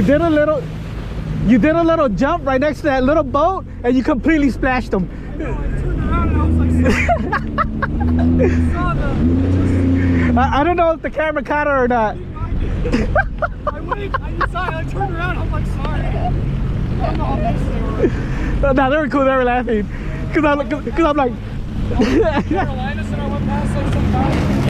did a little jump right next to that little boat, and you completely splashed them. I know, I turned around and I was like, sorry. I don't know if the camera caught her or not. I waved, I saw it, I turned around, I'm like, sorry. I don't know how pissed they were. No, they were cool, they were laughing. Cause I'm like, Carolina said I went past like some guy.